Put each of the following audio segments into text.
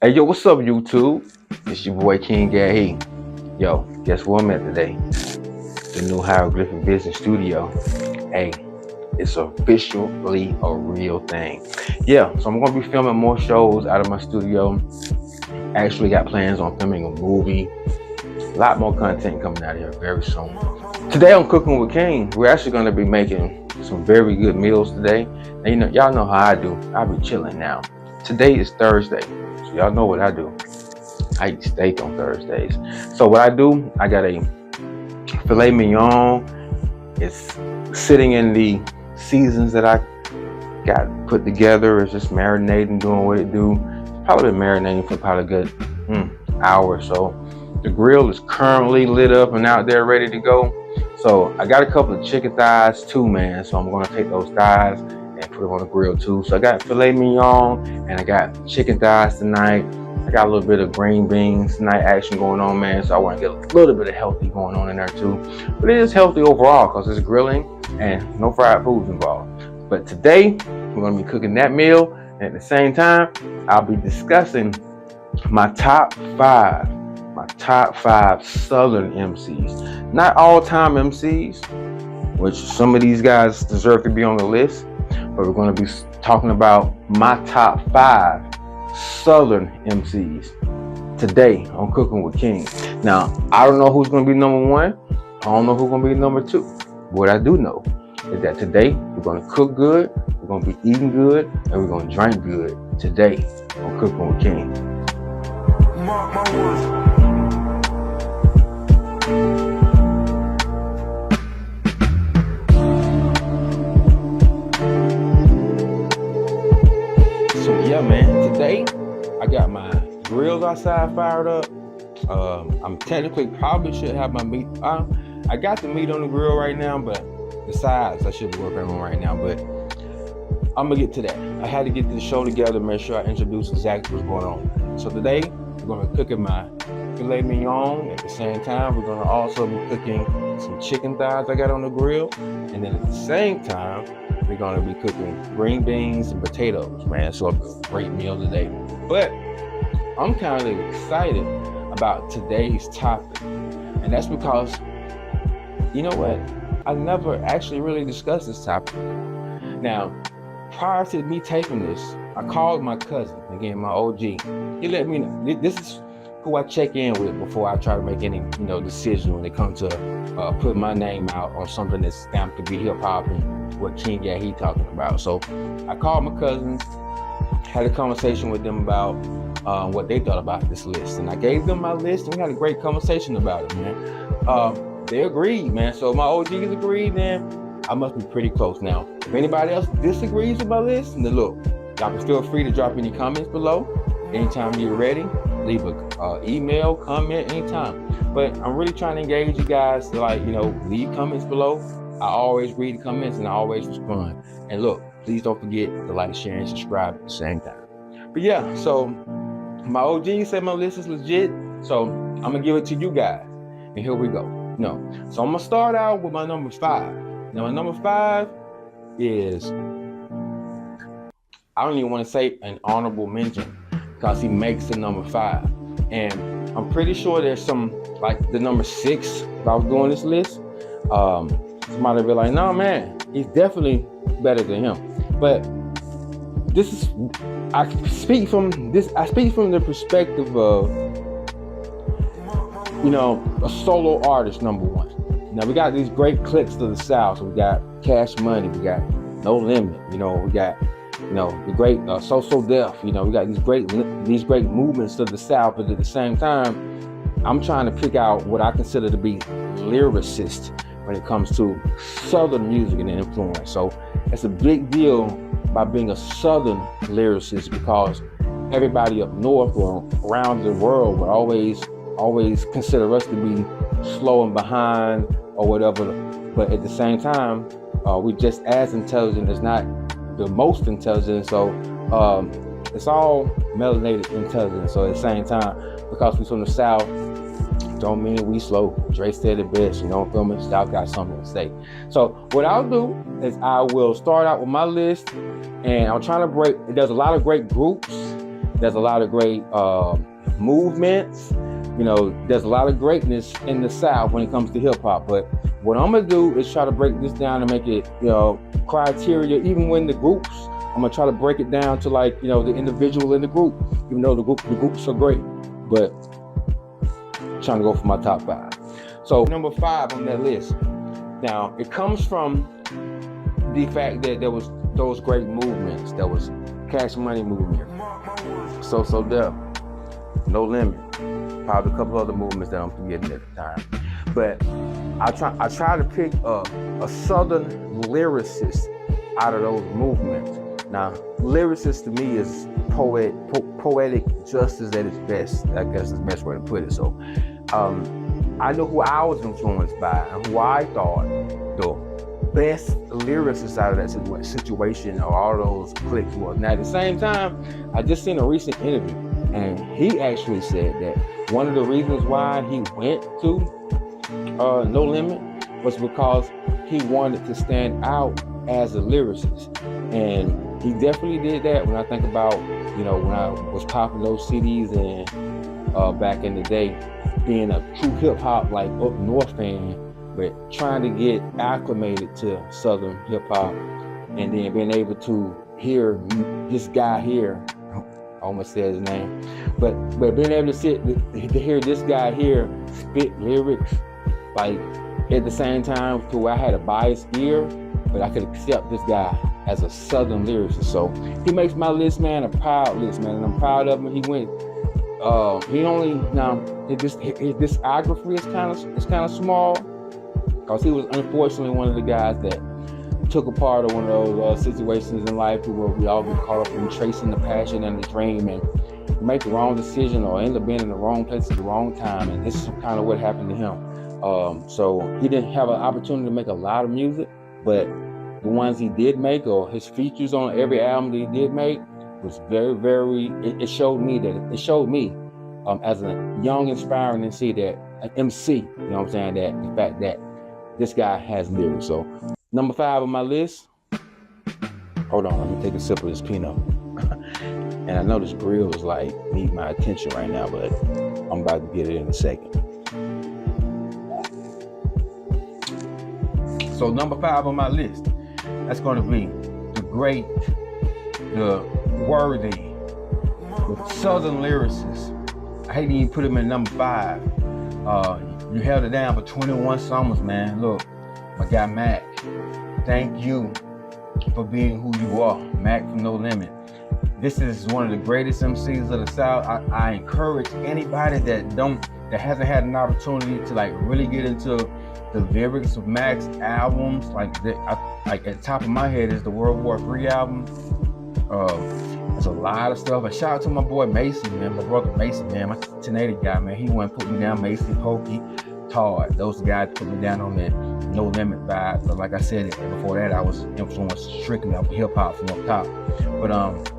Hey, yo, what's up, YouTube? It's your boy King Gahi. Yo, guess where I'm at today? The new hieroglyphic business studio. Hey, it's officially a real thing. Yeah, so I'm gonna be filming more shows out of my studio. Actually got plans on filming a movie. A lot more content coming out of here very soon. Today on Cooking with King, we're actually gonna be making some very good meals today. Now, y'all know how I do. I'll be chilling now. Today is Thursday, so y'all know what I do. I eat steak on Thursdays. So what I do, I got a Filet Mignon. It's sitting in the seasons that I got put together. It's just marinating, doing what it do. It's probably been marinating for probably a good hour or so. The grill is currently lit up and out there ready to go. So I got a couple of chicken thighs too, man. So I'm gonna take those thighs and put them on the grill too. So I got Filet Mignon and I got chicken thighs tonight. I got a little bit of green beans tonight action going on, man. So I want to get a little bit of healthy going on in there too. But it is healthy overall because it's grilling and no fried foods involved. But today we're going to be cooking that meal, and at the same time I'll be discussing my top five Southern MCs. Not all-time MCs, which some of these guys deserve to be on the list, but we're going to be talking about my top 5 Southern MCs today on Cooking with King. Now, I don't know who's going to be number 1. I don't know who's going to be number 2. What I do know is that today we're going to cook good, we're going to be eating good, and we're going to drink good today on Cooking with King. Mark my words. So yeah, man, today I got my grills outside fired up. I'm technically probably should have my meat. I got the meat on the grill right now, but the sides I should be working on right now. But I'm gonna get to that. I had to get this show together, make sure I introduce exactly what's going on. So today we're gonna be cooking my Filet Mignon. At the same time, we're gonna also be cooking some chicken thighs I got on the grill, and then at the same time, we're gonna be cooking green beans and potatoes, man. So a great meal today. But I'm kind of excited about today's topic, and that's because, you know what? I never actually really discussed this topic. Now, prior to me taking this, I called my cousin, again, my OG. He let me know. This is who I check in with before I try to make any, decision when it comes to put my name out on something that's stamped to be hip hop and what King Gahi talking about. So I called my cousins, had a conversation with them about what they thought about this list, and I gave them my list, and we had a great conversation about it, man. They agreed, man. So my OGs agreed, then I must be pretty close. Now, if anybody else disagrees with my list, then look, y'all can feel free to drop any comments below. Anytime you're ready, leave a email, comment anytime. But I'm really trying to engage you guys to leave comments below. I always read the comments and I always respond. And look, please don't forget to like, share, and subscribe at the same time. But yeah, so my OG said my list is legit, so I'm gonna give it to you guys. And here we go. So I'm gonna start out with my number 5. Now my number 5 is, I don't even want to say an honorable mention, because he makes the number 5. And I'm pretty sure there's some, like the number 6, if I was doing this list, somebody would be like, no man, he's definitely better than him. But this is, I speak from the perspective of, a solo artist, number 1. Now we got these great clips to the South. So we got Cash Money, we got No Limit, we got the great So Def, we got these great movements to the South. But at the same time, I'm trying to pick out what I consider to be lyricists when it comes to Southern music and influence. So it's a big deal by being a Southern lyricist, because everybody up north or around the world would always consider us to be slow and behind or whatever. But at the same time, we're just as intelligent, as not the most intelligent. So it's all melanated intelligence. So at the same time, because we're from the South, don't mean we slow. Dre said it best, feel me? South got something to say. So what I'll do is I will start out with my list, and I'm trying to there's a lot of great groups There's a lot of great movements. You know, there's a lot of greatness in the South when it comes to hip hop. But what I'm gonna do is try to break this down and make it, you know, criteria. Even when the groups, I'm gonna try to break it down to, like, you know, the individual in the group. Even though the groups are great, but I'm trying to go for my top 5. So number 5 on that list. Now it comes from the fact that there was those great movements. There was Cash Money movement, So Def, No Limit, probably a couple other movements that I'm forgetting at the time. But I try to pick a Southern lyricist out of those movements. Now, lyricist to me is poetic justice at its best. I guess is the best way to put it. So I know who I was influenced by and who I thought the best lyricist out of that situation or all those clicks was. Now, at the same time, I just seen a recent interview, and he actually said that one of the reasons why he went to No Limit was because he wanted to stand out as a lyricist. And he definitely did that. When I think about, you know, when I was popping those CDs and back in the day, being a true hip hop, like up north fan, but trying to get acclimated to Southern hip hop, and then being able to hear this guy here, I almost said his name, but being able to hear this guy here spit lyrics, like at the same time to where I had a biased ear, but I could accept this guy as a Southern lyricist. So he makes my list, man, a proud list, man, and I'm proud of him. He went, his discography is kind of small, because he was unfortunately one of the guys that took a part of one of those situations in life where we all get caught up in chasing the passion and the dream and make the wrong decision or end up being in the wrong place at the wrong time. And this is kind of what happened to him. So he didn't have an opportunity to make a lot of music, but the ones he did make, or his features on every album that he did make, was very, very, it showed me as a young, inspiring MC that an MC, you know what I'm saying, that the fact that this guy has lyrics. So number 5 on my list. Hold on, let me take a sip of this Pinot. And I know this grill is like need my attention right now, but I'm about to get it in a second. So number 5 on my list, that's going to be the great, the worthy, the Southern lyricist. I hate to even put him in number 5. You held it down for 21 summers, man. Look, my guy Mac, thank you for being who you are. Mac from No Limit. This is one of the greatest MCs of the South. I encourage anybody that hasn't had an opportunity to like really get into the lyrics of Mac's albums. Like at the top of my head is the World War III album. There's a lot of stuff. A shout out to my boy Macy, man, my brother Macy, man, my 1080 guy, man. He went and put me down. Macy, Pokey, Todd, those guys put me down on that No Limit vibe. But like I said before that, I was influenced strictly off hip hop from up top.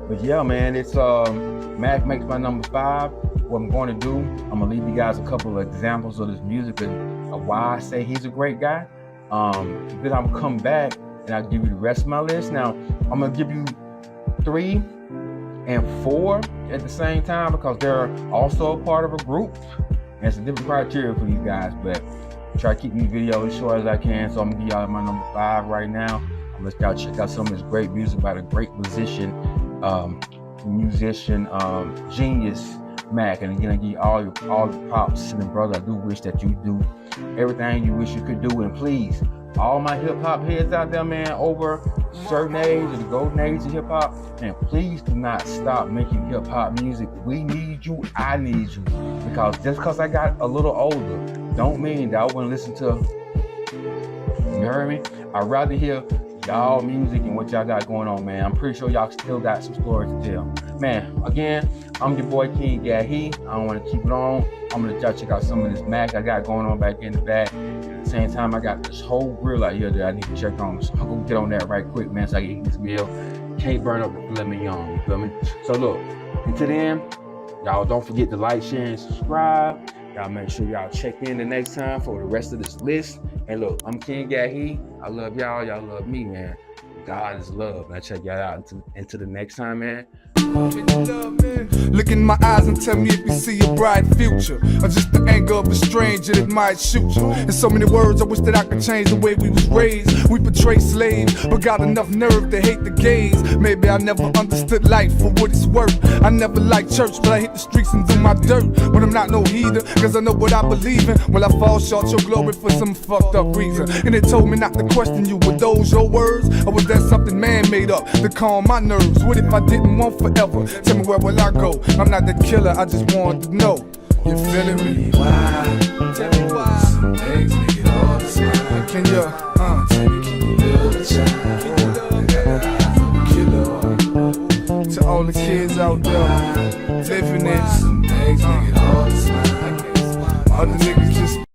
But yeah, man, it's Mac makes my number 5. What I'm going to do, I'm gonna leave you guys a couple of examples of this music and why I say he's a great guy. Then I'll come back and I'll give you the rest of my list. Now I'm gonna give you 3 and 4 at the same time because they're also a part of a group. And it's a different criteria for these guys, but try to keep these videos as short as I can. So I'm gonna give y'all my number 5 right now. I'm gonna let y'all check out some of this great music by the great musician, genius Mac. And again, I give you all the props. And brother, I do wish that you do everything you wish you could do. And please, all my hip hop heads out there, man, over a certain age, or the golden age of hip hop, and please do not stop making hip hop music. We need you. I need you. Because just because I got a little older, don't mean that I wouldn't listen to. You heard me? I'd rather hear y'all music and what y'all got going on, man. I'm pretty sure y'all still got some stories to tell. Man, again, I'm your boy King Gahi. I don't want to keep it on. I'm gonna let y'all check out some of this Mac I got going on back in the back. At the same time, I got this whole grill out here that I need to check on. So I'm gonna get on that right quick, man, so I can eat this meal. Can't burn up the filet mignon, you feel me? So look, until then, y'all don't forget to like, share, and subscribe. Y'all make sure y'all check in the next time for the rest of this list. And look, I'm King Gahi. I love y'all. Y'all love me, man. God is love. And I check y'all out into the next time, man. Look in my eyes and tell me if you see a bright future, or just the anger of a stranger that might shoot you. In so many words, I wish that I could change the way we was raised. We portray slaves, but got enough nerve to hate the gays. Maybe I never understood life for what it's worth. I never liked church, but I hit the streets and do my dirt. But I'm not no heathen, cause I know what I believe in. Will I fall short your glory for some fucked up reason? And they told me not to question you. Were those your words, or was that something man made up to calm my nerves? What if I didn't want forever? Tell me, where will I go? I'm not the killer, I just wanted to know. You feeling me? Why? Tell me why. Some things make it hard to smile. Can you, tell me, can you love a child? Killer. To all the kids out there living it. Some things make it hard to smile. Other niggas just